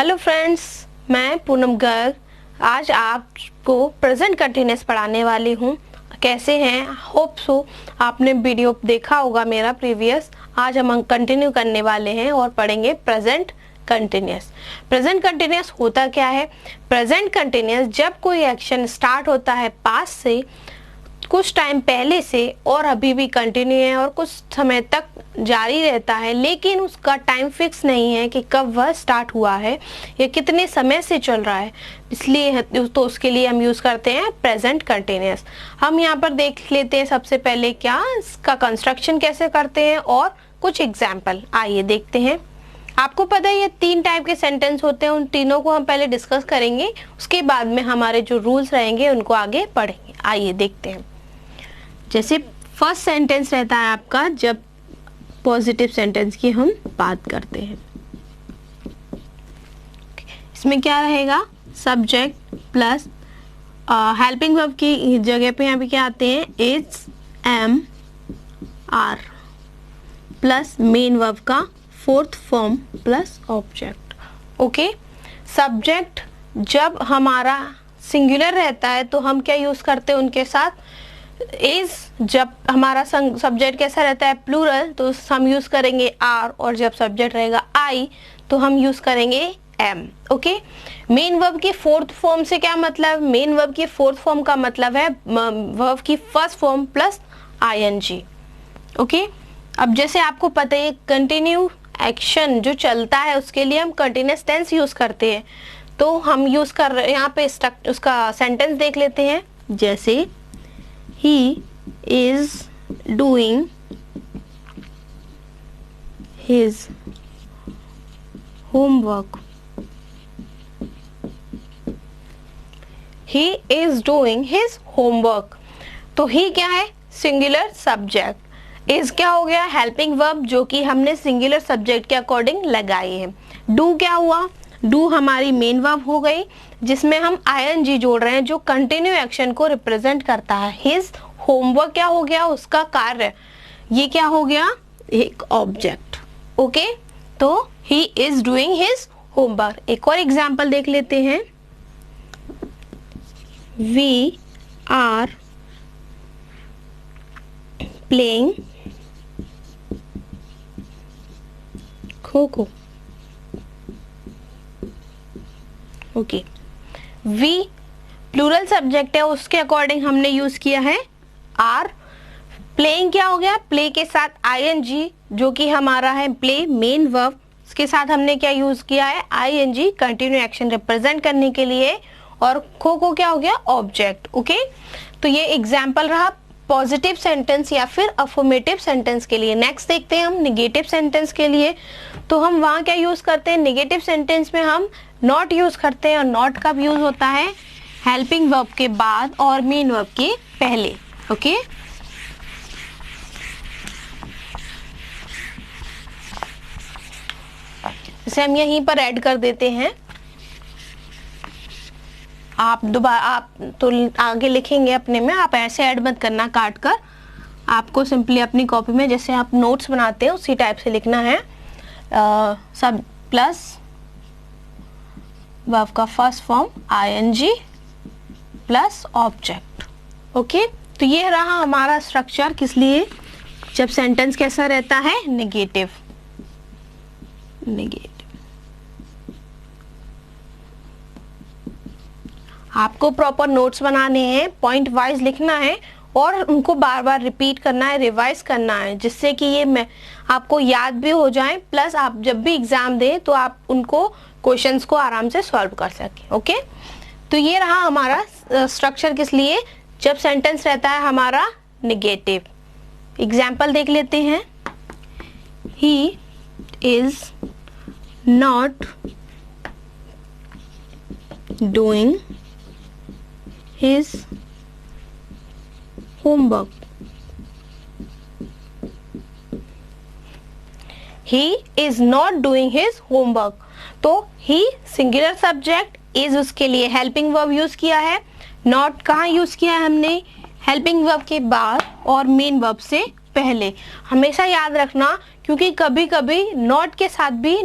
Hello friends, मैं पूनम गर्ग आज आपको प्रेजेंट कंटिन्यूअस पढ़ाने वाली हूँ। कैसे हैं? होप सो आपने वीडियो देखा होगा मेरा प्रीवियस। आज हम कंटिन्यू करने वाले हैं और पढ़ेंगे प्रेजेंट कंटिन्यूअस। प्रेजेंट कंटिन्यूअस होता क्या है? प्रेजेंट कंटिन्यूअस जब कोई एक्शन स्टार्ट होता है पास्ट से कुछ टाइम पहले से और अभी भी कंटिन्यू है और कुछ समय तक जारी रहता है, लेकिन उसका टाइम फिक्स नहीं है कि कब वह स्टार्ट हुआ है या कितने समय से चल रहा है, इसलिए तो उसके लिए हम यूज करते हैं प्रेजेंट कंटिन्यूअस। हम यहाँ पर देख लेते हैं सबसे पहले क्या इसका कंस्ट्रक्शन कैसे करते हैं और कुछ एग्जाम्पल। आइए देखते हैं। आपको पता है ये 3 टाइप के सेंटेंस होते हैं, उन तीनों को हम पहले डिस्कस करेंगे, उसके बाद में हमारे जो रूल्स रहेंगे उनको आगे पढ़ेंगे। आइए देखते हैं। जैसे फर्स्ट सेंटेंस रहता है आपका, जब पॉजिटिव सेंटेंस की हम बात करते हैं, इसमें क्या रहेगा? सब्जेक्ट प्लस हेल्पिंग वर्ब की जगह पे यहाँ पे क्या आते हैं? Is, am, are plus main verb का fourth form plus object. Okay, subject जब हमारा सिंगुलर रहता है तो हम क्या यूज करते हैं उनके साथ? इज। जब हमारा सब्जेक्ट कैसा रहता है? प्लूरल, तो हम यूज करेंगे आर, और जब सब्जेक्ट रहेगा आई तो हम यूज करेंगे एम। ओके, मेन वर्ब की फोर्थ फॉर्म से क्या मतलब? मेन वर्ब की फोर्थ फॉर्म का मतलब है वर्ब की first form plus ING. Okay, अब जैसे आपको पता है कंटिन्यू एक्शन जो चलता है उसके लिए हम कंटिन्यूअस टेंस यूज करते हैं, तो हम यूज कर रहे हैं यहाँ पे उसका सेंटेंस देख लेते हैं। जैसे he is doing his homework. He is doing his homework. तो he क्या है? Singular subject. is क्या हो गया? हेल्पिंग वर्ब जो कि हमने सिंगुलर सब्जेक्ट के अकॉर्डिंग लगाई है। do क्या हुआ? डू हमारी मेन वर्ब हो गई जिसमें हम आईएनजी जोड़ रहे हैं जो कंटिन्यू एक्शन को रिप्रेजेंट करता है। हिज होमवर्क क्या हो गया? उसका कार्य। ये क्या हो गया? एक ऑब्जेक्ट। ओके, तो he is doing his homework. एक और एग्जांपल देख लेते हैं। We are playing kho kho. Okay, we plural subject है, उसके अकॉर्डिंग हमने यूज किया है आर। प्लेइंग क्या हो गया? प्ले के साथ आईएनजी जो कि हमारा है प्ले मेन वर्ब, उसके साथ हमने क्या यूज किया है? आईएनजी कंटिन्यू एक्शन रिप्रेजेंट करने के लिए। और खो खो क्या हो गया? ऑब्जेक्ट। ओके, तो ये एग्जाम्पल रहा पॉजिटिव सेंटेंस या फिर अफर्मेटिव सेंटेंस के लिए। नेक्स्ट देखते हैं हम निगेटिव सेंटेंस के लिए। तो हम वहाँ क्या यूज करते हैं? निगेटिव सेंटेंस में हम नॉट यूज करते हैं, और नॉट कब यूज होता है? हेल्पिंग वर्ब के बाद और मेन वर्ब के पहले। ओके, इसे हम यहीं पर ऐड कर देते हैं। आप तो आगे लिखेंगे अपने में, आप ऐसे ऐड मत करना काट कर, आपको सिंपली अपनी कॉपी में जैसे आप नोट्स बनाते हैं उसी टाइप से लिखना है। सब प्लस वर्ब का first form ING plus object. Okay, तो ये रहा हमारा स्ट्रक्चर। किस लिए? जब सेंटेंस कैसा रहता है? नेगेटिव। आपको प्रॉपर नोट्स बनाने हैं, पॉइंट वाइज लिखना है और उनको बार बार रिपीट करना है, रिवाइज करना है, जिससे कि ये आपको याद भी हो जाए, प्लस आप जब भी एग्जाम दें तो आप उनको क्वेश्चंस को आराम से सॉल्व कर सकें। ओके, तो ये रहा हमारा स्ट्रक्चर। किस लिए? जब सेंटेंस रहता है हमारा नेगेटिव। एग्जाम्पल देख लेते हैं। He is not doing his homework. He is not doing his homework. तो ही सिंगुलर सब्जेक्ट, इज उसके लिए हेल्पिंग वर्ब यूज किया है, नॉट कहाँ यूज किया है हमने? हेल्पिंग वर्ब के बाद और मेन वर्ब से पहले, हमेशा याद रखना, क्योंकि कभी कभी नॉट के साथ भी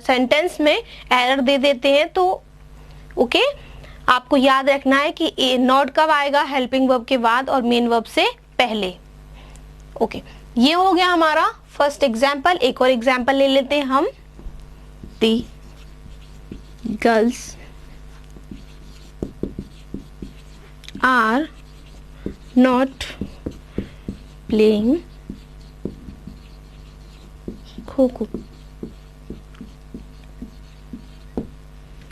सेंटेंस में एरर दे देते हैं। तो ओके, आपको याद रखना है कि नॉट कब आएगा, हेल्पिंग वर्ब के बाद और मेन वर्ब से पहले। ओके, ये हो गया हमारा फर्स्ट एग्जाम्पल। एक और एग्जाम्पल ले लेते हैं हम। The girls are not playing kho kho.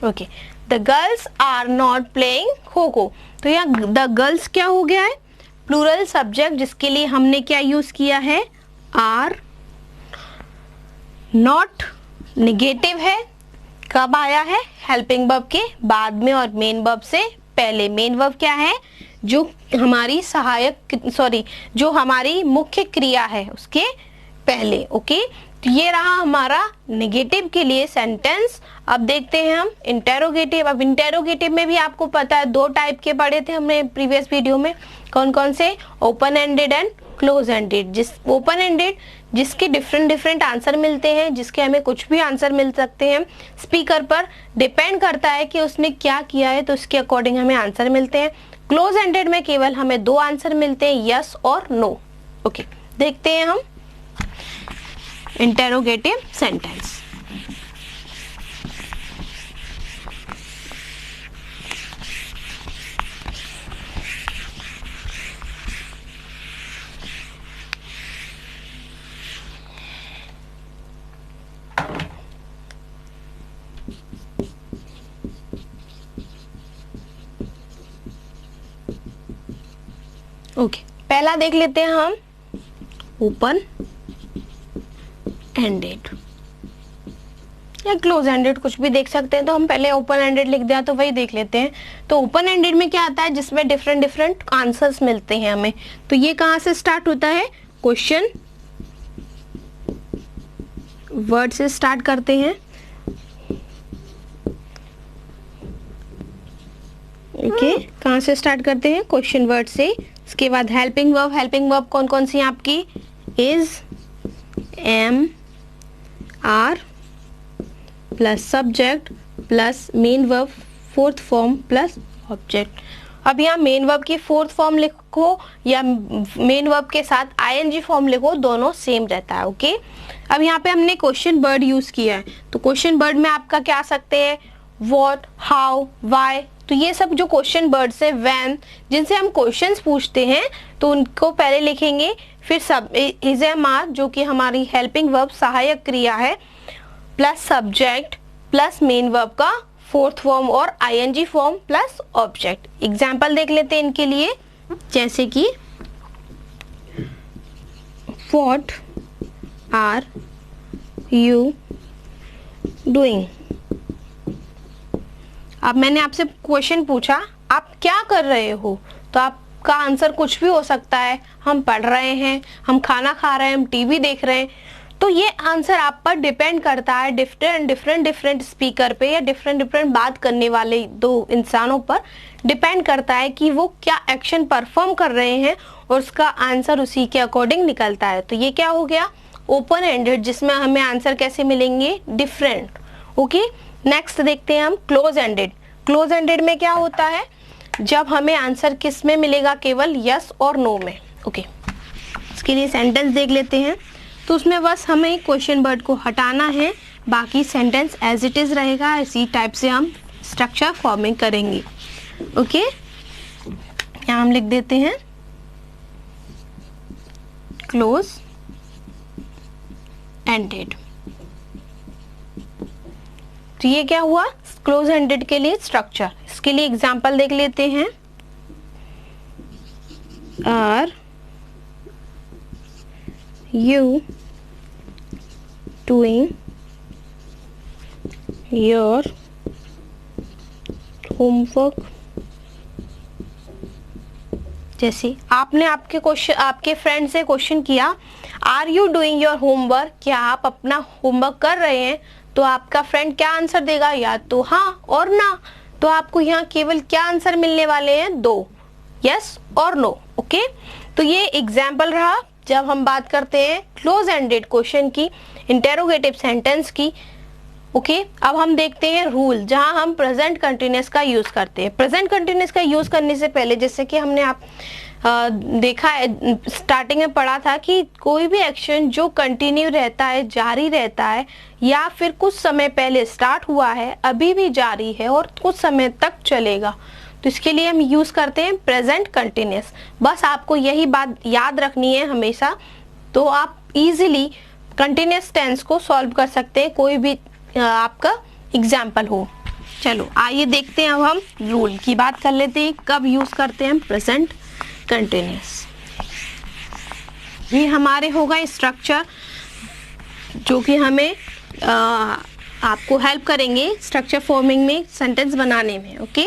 Okay, the girls are not playing kho kho. तो यहाँ द गर्ल्स क्या हो गया है, प्लूरल सब्जेक्ट, जिसके लिए हमने क्या यूज किया है, आर। नॉट निगेटिव है, कब आया है, हेल्पिंग वर्ब के बाद में और मेन वर्ब से पहले। मेन वर्ब क्या है, जो हमारी जो हमारी मुख्य क्रिया है उसके पहले। ओके, तो ये रहा हमारा नेगेटिव के लिए सेंटेंस। अब देखते हैं हम इंटेरोगेटिव। अब इंटेरोगेटिव में भी आपको पता है दो टाइप के पढ़े थे हमने प्रीवियस वीडियो में। कौन कौन से, open ended and close ended. जिस ओपन एंडेड जिसके डिफरेंट आंसर मिलते हैं, जिसके हमें कुछ भी आंसर मिल सकते हैं, स्पीकर पर डिपेंड करता है कि उसने क्या किया है, तो उसके अकॉर्डिंग हमें आंसर मिलते हैं। क्लोज एंडेड में केवल हमें दो आंसर मिलते हैं, यस और नो। ओके, देखते हैं हम इंटेरोगेटिव सेंटेंस। ओके, पहला देख लेते हैं हम, ओपन एंडेड या क्लोज एंडेड, कुछ भी देख सकते हैं। तो हम पहले ओपन एंडेड लिख दिया, तो वही देख लेते हैं। तो ओपन एंडेड में क्या आता है, जिसमें डिफरेंट आंसर्स मिलते हैं हमें। तो ये कहाँ से स्टार्ट होता है, क्वेश्चन वर्ड से स्टार्ट करते हैं। ओके, कहाँ से स्टार्ट करते हैं, क्वेश्चन वर्ड से। इसके बाद हेल्पिंग वर्ब। हेल्पिंग वर्ब कौन कौन सी हैं आपकी, is, am, are plus subject plus main verb fourth form plus object. अब यहाँ मेन वर्ब की फोर्थ फॉर्म लिखो या मेन वर्ब के साथ आईएनजी फॉर्म लिखो, दोनों सेम रहता है। ओके, अब यहाँ पे हमने क्वेश्चन वर्ड यूज किया है। तो क्वेश्चन वर्ड में आपका क्या आ सकते हैं, व्हाट, हाउ, व्हाई। तो ये सब जो क्वेश्चन वर्ड्स है, व्हेन, जिनसे हम क्वेश्चंस पूछते हैं, तो उनको पहले लिखेंगे। फिर सब इज, एम, आर, जो कि हमारी हेल्पिंग वर्ब सहायक क्रिया है, plus subject plus main verb का फोर्थ फॉर्म और ING form plus object. Example देख लेते हैं इनके लिए, जैसे कि व्हाट आर यू डूइंग। अब मैंने आपसे क्वेश्चन पूछा, आप क्या कर रहे हो, तो आपका आंसर कुछ भी हो सकता है। हम पढ़ रहे हैं, हम खाना खा रहे हैं, हम टीवी देख रहे हैं। तो ये आंसर आप पर डिपेंड करता है डिफरेंट स्पीकर पे या डिफरेंट बात करने वाले दो इंसानों पर डिपेंड करता है कि वो क्या एक्शन परफॉर्म कर रहे हैं, और उसका आंसर उसी के अकॉर्डिंग निकलता है। तो ये क्या हो गया, ओपन एंडेड, जिसमें हमें आंसर कैसे मिलेंगे, डिफरेंट। ओके, नेक्स्ट देखते हैं हम क्लोज एंडेड। क्लोज एंडेड में क्या होता है, जब हमें आंसर किस में मिलेगा, केवल यस और नो में। ओके, इसके लिए सेंटेंस देख लेते हैं। तो उसमें बस हमें क्वेश्चन वर्ड को हटाना है, बाकी सेंटेंस एज इट इज रहेगा। इसी टाइप से हम स्ट्रक्चर फॉर्मिंग करेंगे। ओके, यहाँ हम लिख देते हैं क्लोज एंडेड। तो ये क्या हुआ, क्लोज एंडेड के लिए स्ट्रक्चर। इसके लिए एग्जांपल देख लेते हैं। Are you doing your homework. जैसे आपने आपके फ्रेंड से क्वेश्चन किया, are you doing your homework, क्या आप अपना होमवर्क कर रहे हैं, तो आपका फ्रेंड क्या आंसर देगा, या तो हाँ और ना। तो आपको यहाँ केवल क्या आंसर मिलने वाले हैं, दो, यस और नो। ओके, तो ये एग्जाम्पल रहा जब हम बात करते हैं क्लोज एंडेड क्वेश्चन की, इंटेरोगेटिव सेंटेंस की। ओके, अब हम देखते हैं रूल जहां हम प्रेजेंट कंटिन्यूअस का यूज करते हैं। प्रेजेंट कंटिन्यूअस का यूज करने से पहले, जैसे कि हमने देखा है, स्टार्टिंग में पढ़ा था कि कोई भी एक्शन जो कंटिन्यू रहता है, जारी रहता है, या फिर कुछ समय पहले स्टार्ट हुआ है, अभी भी जारी है और कुछ समय तक चलेगा, तो इसके लिए हम यूज करते हैं प्रेजेंट कंटिन्यूअस। बस आपको यही बात याद रखनी है हमेशा, तो आप इजीली कंटिन्यूअस टेंस को सॉल्व कर सकते हैं, कोई भी आपका एग्जाम्पल हो। चलो आइए देखते हैं, अब हम रूल की बात कर लेते हैं, कब यूज करते हैं हम प्रेजेंट कंटिन्यूअस। ये हमारे होगा स्ट्रक्चर जो कि हमें आपको हेल्प करेंगे स्ट्रक्चर फॉर्मिंग में, सेंटेंस बनाने में। ओके,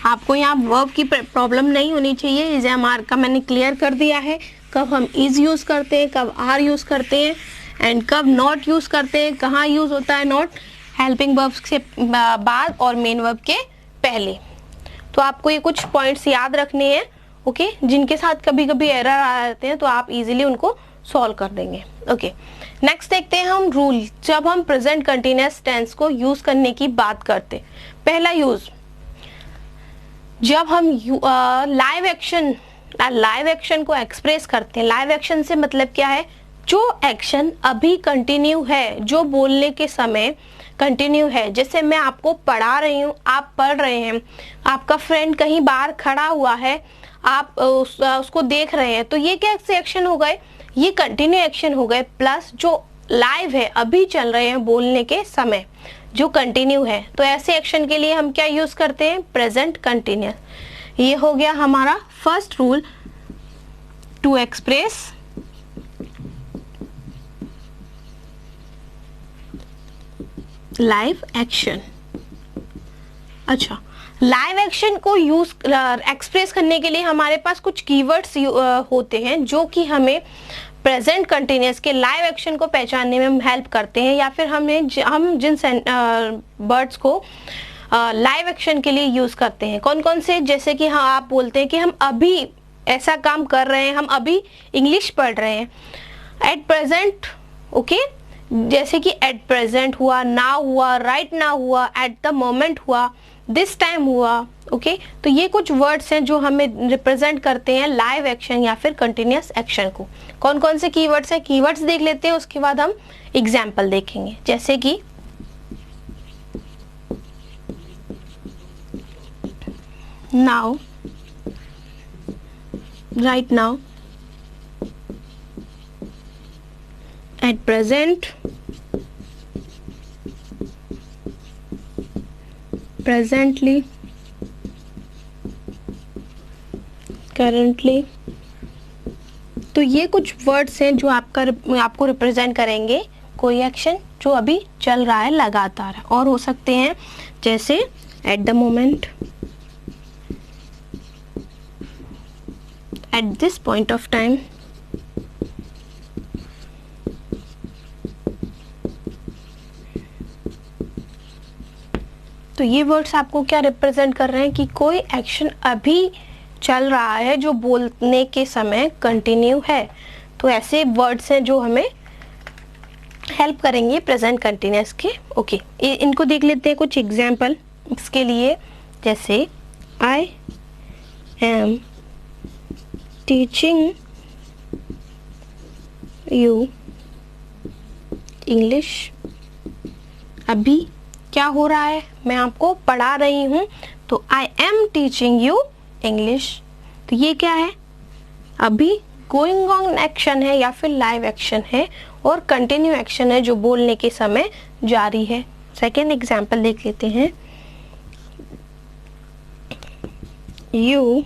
आपको यहाँ वर्ब की प्रॉब्लम नहीं होनी चाहिए। इसे हमारे का मैंने क्लियर कर दिया है, कब हम इज यूज करते हैं, कब आर यूज करते हैं, एंड कब नॉट यूज करते हैं, कहाँ यूज होता है नॉट हेल्पिंग वर्ब्स के बाद और मेन वर्ब के पहले। तो आपको ये कुछ पॉइंट्स याद रखने हैं, ओके, जिनके साथ कभी कभी एरर आ जाते हैं तो आप इजीली उनको सॉल्व कर देंगे। ओके, नेक्स्ट देखते हैं हम रूल जब हम प्रेजेंट कंटिन्यूअस टेंस को यूज करने की बात करते हैं। पहला यूज, जब हम लाइव एक्शन को एक्सप्रेस करते हैं। लाइव एक्शन से मतलब क्या है, जो एक्शन अभी कंटिन्यू है, जो बोलने के समय कंटिन्यू है। जैसे मैं आपको पढ़ा रही हूँ, आप पढ़ रहे हैं, आपका फ्रेंड कहीं बाहर खड़ा हुआ है, आप उसको देख रहे हैं, तो ये क्या एक्शन हो गए, ये कंटिन्यू एक्शन हो गए। प्लस जो लाइव है, अभी चल रहे हैं बोलने के समय, जो कंटिन्यू है, तो ऐसे एक्शन के लिए हम क्या यूज करते हैं, प्रेजेंट कंटिन्यूअस। ये हो गया हमारा first rule to express live action. अच्छा, लाइव एक्शन को यूज एक्सप्रेस करने के लिए हमारे पास कुछ कीवर्ड्स होते हैं जो कि हमें प्रेजेंट कंटिन्यूअस के लाइव एक्शन को पहचानने में हेल्प करते हैं, या फिर हम जिन वर्ड्स को लाइव एक्शन के लिए यूज करते हैं। कौन कौन से, जैसे कि हाँ आप बोलते हैं कि हम अभी ऐसा काम कर रहे हैं, हम अभी इंग्लिश पढ़ रहे हैं, एट प्रेजेंट। ओके, जैसे कि एट प्रेजेंट हुआ, नाउ हुआ, राइट नाउ हुआ, एट द मोमेंट हुआ, दिस टाइम हुआ। ओके, तो ये कुछ वर्ड्स हैं जो हमें रिप्रेजेंट करते हैं लाइव एक्शन या फिर कंटिन्यूअस एक्शन को। कौन कौन से कीवर्ड्स हैं, कीवर्ड्स देख लेते हैं, उसके बाद हम एग्जाम्पल देखेंगे। जैसे कि now, right now, at present, presently, currently। तो ये कुछ वर्ड्स हैं जो आपको रिप्रेजेंट करेंगे कोई एक्शन जो अभी चल रहा है लगातार, और हो सकते हैं जैसे at the moment, at this point of time, तो ये वर्ड्स आपको क्या रिप्रेजेंट कर रहे हैं कि कोई एक्शन अभी चल रहा है जो बोलने के समय कंटिन्यू है। तो ऐसे वर्ड्स हैं जो हमें हेल्प करेंगे प्रेजेंट कंटिन्यूअस के। ओके, इनको देख लेते हैं कुछ एग्जाम्पल इसके लिए। जैसे I am teaching you English. अभी क्या हो रहा है, मैं आपको पढ़ा रही हूँ, तो I am teaching you English. तो ये क्या है, अभी गोइंग ऑन एक्शन है या फिर लाइव एक्शन है, और कंटिन्यू एक्शन है जो बोलने के समय जारी है। सेकेंड एग्जाम्पल देख लेते हैं। You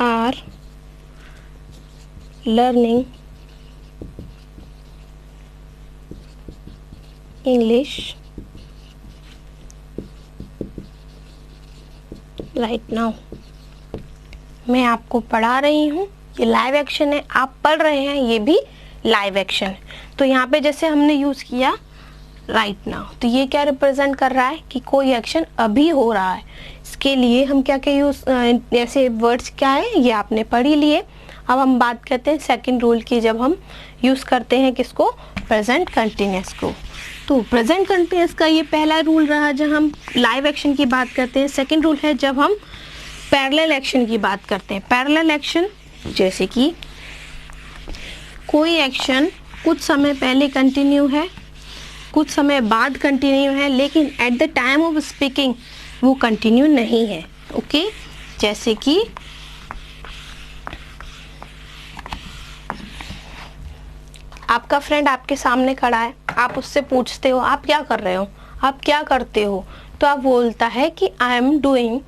are learning English right now. मैं आपको पढ़ा रही हूँ, ये लाइव एक्शन है, आप पढ़ रहे हैं, ये भी लाइव एक्शन है। तो यहाँ पे जैसे हमने यूज किया राइट नाउ, तो ये क्या रिप्रेजेंट कर रहा है कि कोई एक्शन अभी हो रहा है। इसके लिए हम क्या क्या यूज, ऐसे वर्ड्स क्या है ये आपने पढ़ ही लिए। अब हम बात करते हैं सेकंड रूल की, जब हम यूज़ करते हैं किसको, प्रेजेंट कंटिन्यूअस को। तो प्रेजेंट कंटिन्यूअस का ये पहला रूल रहा जब हम लाइव एक्शन की बात करते हैं। सेकंड रूल है जब हम पैरेलल एक्शन की बात करते हैं। पैरेलल एक्शन जैसे कि कोई एक्शन कुछ समय पहले कंटिन्यू है, कुछ समय बाद कंटिन्यू है, लेकिन at the time of speaking वो कंटिन्यू नहीं है। ओके, जैसे कि आपका फ्रेंड आपके सामने खड़ा है, आप उससे पूछते हो आप क्या कर रहे हो, आप क्या करते हो, तो आप बोलता है कि I am doing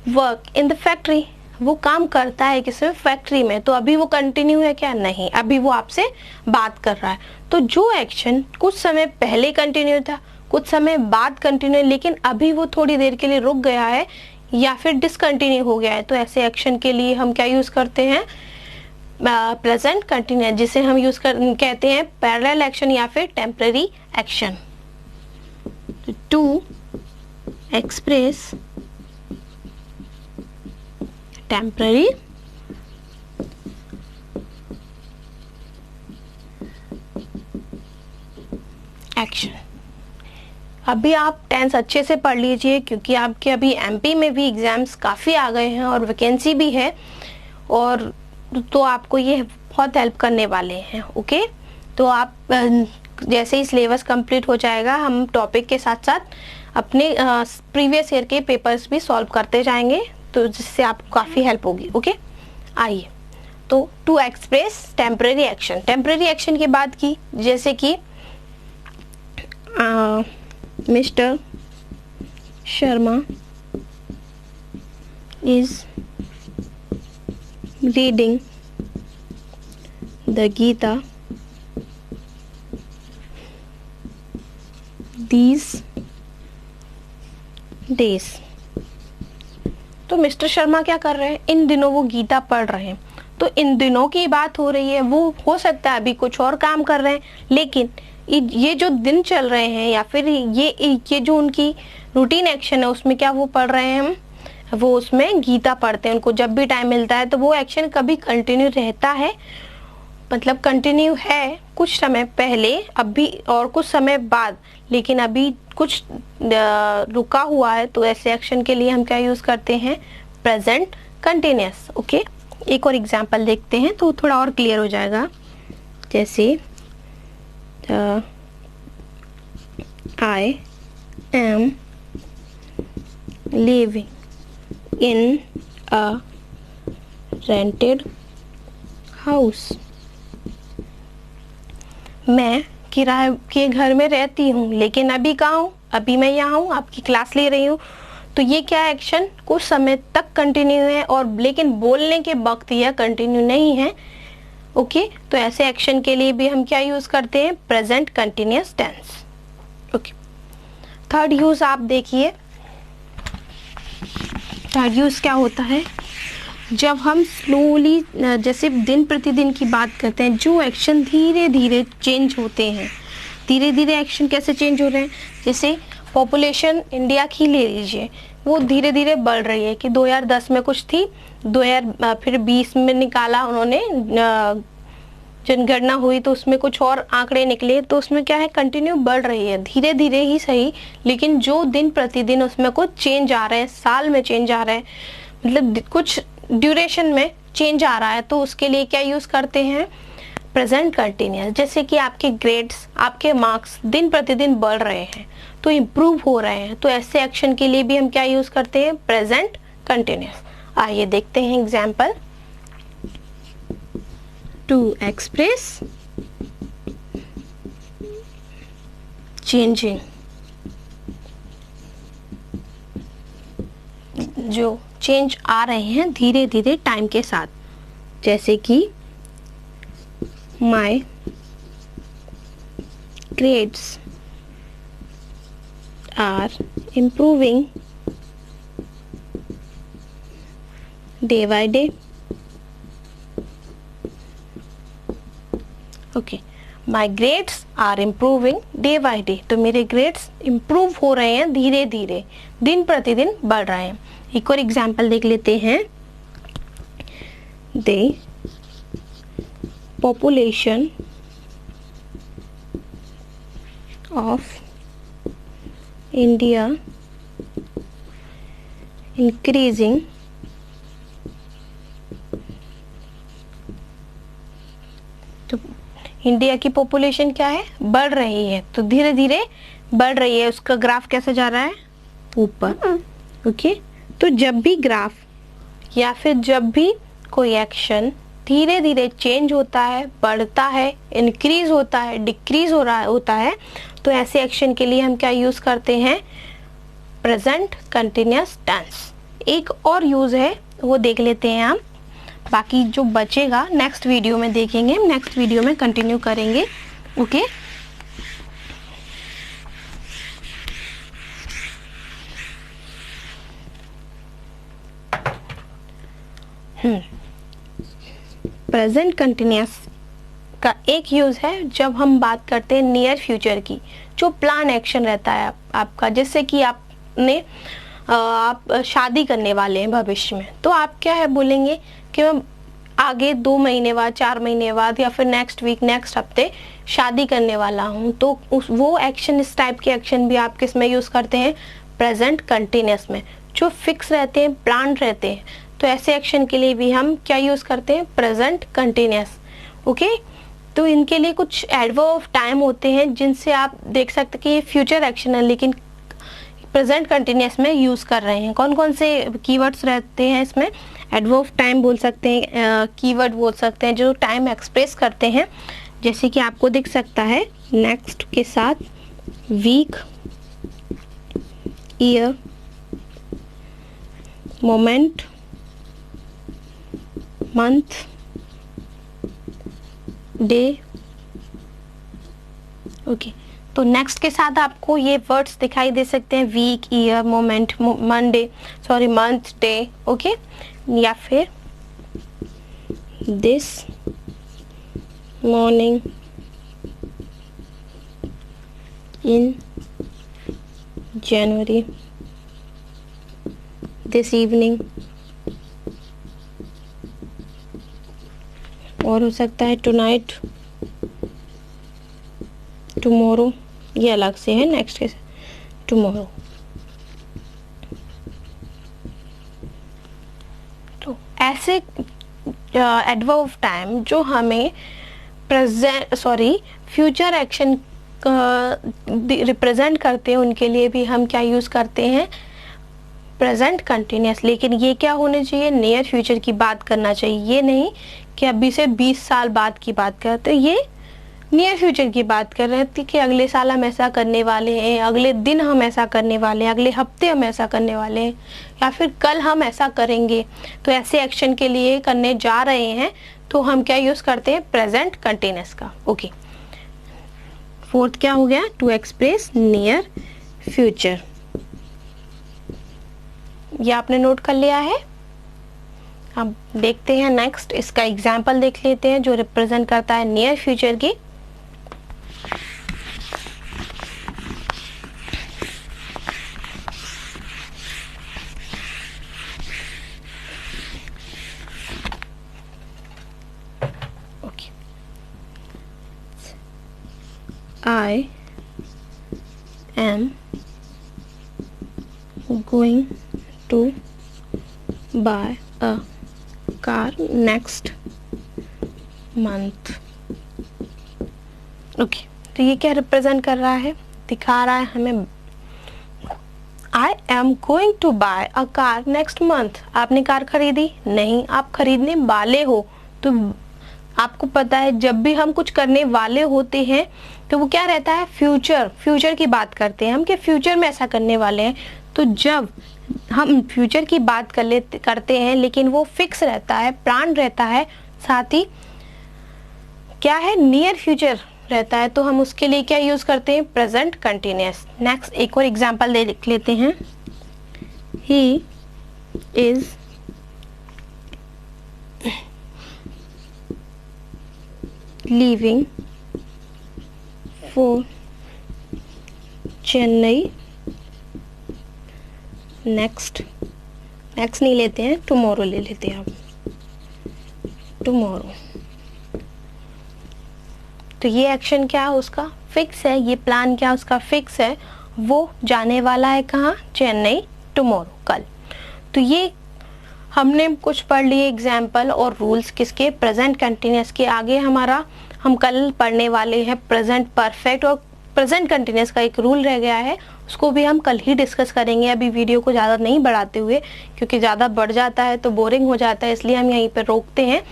work in the factory. वो काम करता है किसमें, फैक्ट्री में। तो अभी वो कंटिन्यू है क्या, नहीं, अभी वो आपसे बात कर रहा है। तो जो एक्शन कुछ समय पहले कंटिन्यू था, कुछ समय बाद कंटिन्यू, लेकिन अभी वो थोड़ी देर के लिए रुक गया है या फिर डिसकंटिन्यू हो गया है, तो ऐसे एक्शन के लिए हम क्या यूज करते हैं, प्रेजेंट कंटिन्यूअस, जिसे हम कहते हैं पैरेलल एक्शन या फिर temporary action. To express temporary action. अभी आप टेंस अच्छे से पढ़ लीजिए, क्योंकि आपके अभी एमपी में भी एग्जाम्स काफ़ी आ गए हैं और वैकेंसी भी है, और तो आपको ये बहुत हेल्प करने वाले हैं। ओके, तो आप जैसे ही सिलेबस कंप्लीट हो जाएगा, हम टॉपिक के साथ साथ अपने प्रीवियस ईयर के पेपर्स भी सॉल्व करते जाएंगे, तो जिससे आपको काफ़ी हेल्प होगी। ओके, आइए, तो to express temporary action. Temporary action की बात की, जैसे कि mister Sharma is reading the Gita these days। तो मिस्टर शर्मा क्या कर रहे हैं, इन दिनों वो गीता पढ़ रहे हैं। तो इन दिनों की बात हो रही है, वो हो सकता है अभी कुछ और काम कर रहे हैं, लेकिन ये जो दिन चल रहे हैं या फिर ये जो उनकी रूटीन एक्शन है, उसमें क्या वो पढ़ रहे हैं, हम वो उसमें गीता पढ़ते हैं। उनको जब भी टाइम मिलता है, तो वो एक्शन कभी कंटिन्यू रहता है, मतलब कंटिन्यू है कुछ समय पहले, अभी और कुछ समय बाद, लेकिन अभी कुछ रुका हुआ है। तो ऐसे एक्शन के लिए हम क्या यूज करते हैं, प्रेजेंट कंटिन्यूअस। ओके, एक और एग्जांपल देखते हैं तो थोड़ा और क्लियर हो जाएगा। जैसे I am living in a rented house। मैं किराए के घर में रहती हूँ, लेकिन अभी कहाँ हूँ, अभी मैं यहाँ हूँ, आपकी क्लास ले रही हूँ। तो ये क्या एक्शन कुछ समय तक कंटिन्यू है, और लेकिन बोलने के वक्त यह कंटिन्यू नहीं है। ओके, तो ऐसे एक्शन के लिए भी हम क्या यूज करते हैं, present continuous tense. Okay, third use आप देखिए, थर्ड यूज क्या होता है, जब हम स्लोली, जैसे दिन प्रतिदिन की बात करते हैं, जो एक्शन धीरे धीरे चेंज होते हैं। धीरे धीरे एक्शन कैसे चेंज हो रहे हैं, जैसे पॉपुलेशन इंडिया की ले लीजिए, वो धीरे धीरे बढ़ रही है, कि 2010 में कुछ थी, 2020 में निकाला उन्होंने, जनगणना हुई तो उसमें कुछ और आंकड़े निकले, तो उसमें क्या है, कंटिन्यू बढ़ रही है, धीरे धीरे ही सही, लेकिन जो दिन प्रतिदिन उसमें कुछ चेंज आ रहा है, साल में चेंज आ रहा है, मतलब कुछ ड्यूरेशन में चेंज आ रहा है, तो उसके लिए क्या यूज करते हैं, प्रेजेंट कंटिन्यूअस। जैसे कि आपके ग्रेड्स, आपके मार्क्स दिन प्रतिदिन बढ़ रहे हैं, तो इम्प्रूव हो रहे हैं, तो ऐसे एक्शन के लिए भी हम क्या यूज करते हैं, प्रेजेंट कंटिन्यूअस। आइए देखते हैं एग्जाम्पल। To express changing, जो चेंज आ रहे हैं धीरे धीरे टाइम के साथ, जैसे कि my grades are improving day by day। Okay, my grades are improving day by day, तो मेरे ग्रेड्स इम्प्रूव हो रहे हैं धीरे धीरे, दिन प्रतिदिन बढ़ रहे हैं। एक और एग्जाम्पल देख लेते हैं। दे population of India increasing तो इंडिया की पॉपुलेशन क्या है, बढ़ रही है, तो धीरे धीरे बढ़ रही है, उसका ग्राफ कैसे जा रहा है, ऊपर। ओके, तो जब भी ग्राफ या फिर जब भी कोई एक्शन धीरे धीरे चेंज होता है, बढ़ता है, इंक्रीज होता है, डिक्रीज हो रहा होता है, तो ऐसे एक्शन के लिए हम क्या यूज करते हैं, प्रेजेंट कंटिन्यूअस टेंस। एक और यूज है वो देख लेते हैं हम, बाकी जो बचेगा नेक्स्ट वीडियो में देखेंगे, नेक्स्ट वीडियो में कंटिन्यू करेंगे। ओके, प्रेजेंट कंटिन्यूअस का एक यूज है जब हम बात करते हैं नियर फ्यूचर की, जो प्लान एक्शन रहता है आपका, जैसे कि आप शादी करने वाले हैं भविष्य में, तो आप क्या है बोलेंगे कि मैं आगे 2 महीने बाद, 4 महीने बाद या फिर नेक्स्ट वीक, नेक्स्ट हफ्ते शादी करने वाला हूँ, तो वो एक्शन, इस टाइप के एक्शन भी आप किस में यूज करते हैं, प्रेजेंट कंटिन्यूअस में, जो फिक्स रहते हैं, प्लान रहते हैं। तो ऐसे एक्शन के लिए भी हम क्या यूज करते हैं, प्रेजेंट कंटिन्यूअस। ओके, तो इनके लिए कुछ एडवर्ब ऑफ टाइम होते हैं जिनसे आप देख सकते हैं कि ये फ्यूचर एक्शन है लेकिन प्रेजेंट कंटिन्यूअस में यूज कर रहे हैं। कौन कौन से कीवर्ड्स रहते हैं इसमें, एडवर्ब ऑफ टाइम बोल सकते हैं, कीवर्ड बोल सकते हैं जो टाइम एक्सप्रेस करते हैं, जैसे कि आपको दिख सकता है नेक्स्ट के साथ week, year, moment, month, day. Okay, तो नेक्स्ट के साथ आपको ये वर्ड्स दिखाई दे सकते हैं, week, year, moment, month, day. Okay, या फिर this morning, in January, this evening, और हो सकता है टुनाइट, टुमारो, ये अलग से है, नेक्स्ट के टुमारो। तो ऐसे एडवर्ब ऑफ टाइम जो हमें फ्यूचर एक्शन रिप्रेजेंट करते हैं, उनके लिए भी हम क्या यूज करते हैं, प्रेजेंट कंटिन्यूअस। लेकिन ये क्या होने चाहिए, नियर फ्यूचर की बात करना चाहिए, ये नहीं कि अभी से 20 साल बाद की बात करते, ये नियर फ्यूचर की बात कर रहे थे कि अगले साल हम ऐसा करने वाले हैं, अगले दिन हम ऐसा करने वाले हैं, अगले हफ्ते हम ऐसा करने वाले हैं, या फिर कल हम ऐसा करेंगे। तो ऐसे एक्शन के लिए करने जा रहे हैं तो हम क्या यूज करते हैं, प्रेजेंट कंटिन्यूअस का। ओके, फोर्थ क्या हो गया, टू एक्सप्रेस नियर फ्यूचर। ये आपने नोट कर लिया है। अब देखते हैं नेक्स्ट, इसका एग्जाम्पल देख लेते हैं जो रिप्रेजेंट करता है नियर फ्यूचर की। Okay, I am going to buy a car next month। Okay, तो ये क्या रिप्रेजेंट कर रहा है, दिखा रहा है हमें I am going to buy a car next month। आपने कार खरीदी नहीं, आप खरीदने वाले हो। तो आपको पता है जब भी हम कुछ करने वाले होते हैं तो वो क्या रहता है, फ्यूचर की बात करते हैं हम कि फ्यूचर में ऐसा करने वाले हैं। तो जब हम फ्यूचर की बात करते हैं लेकिन वो फिक्स रहता है, प्लान रहता है, साथ ही क्या है, नियर फ्यूचर रहता है, तो हम उसके लिए क्या यूज करते हैं, प्रेजेंट कंटिन्यूअस। नेक्स्ट एक और एग्जांपल देख लेते हैं। He is leaving for Chennai next नहीं लेते हैं, टुमारो ले लेते हैं आप, टुमारो। तो ये एक्शन क्या है उसका फिक्स है, ये प्लान क्या उसका फिक्स है, वो जाने वाला है कहाँ, चेन्नई टुमारो, कल। तो ये हमने कुछ पढ़ लिए एग्जाम्पल और रूल्स किसके, प्रेजेंट कंटिन्यूस के। आगे हमारा हम कल पढ़ने वाले हैं प्रेजेंट परफेक्ट, और प्रेजेंट कंटिन्यूस का एक रूल रह गया है, उसको भी हम कल ही डिस्कस करेंगे। अभी वीडियो को ज़्यादा नहीं बढ़ाते हुए, क्योंकि ज़्यादा बढ़ जाता है तो बोरिंग हो जाता है, इसलिए हम यहीं पर रोकते हैं।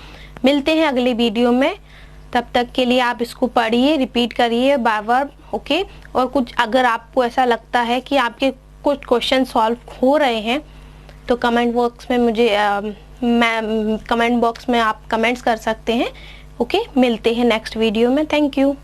मिलते हैं अगली वीडियो में, तब तक के लिए आप इसको पढ़िए, रिपीट करिए बार बार, ओके। और कुछ अगर आपको ऐसा लगता है कि आपके कुछ क्वेश्चन सॉल्व हो रहे हैं तो कमेंट बॉक्स में मुझे कमेंट बॉक्स में आप कमेंट्स कर सकते हैं, ओके। मिलते हैं नेक्स्ट वीडियो में, थैंक यू।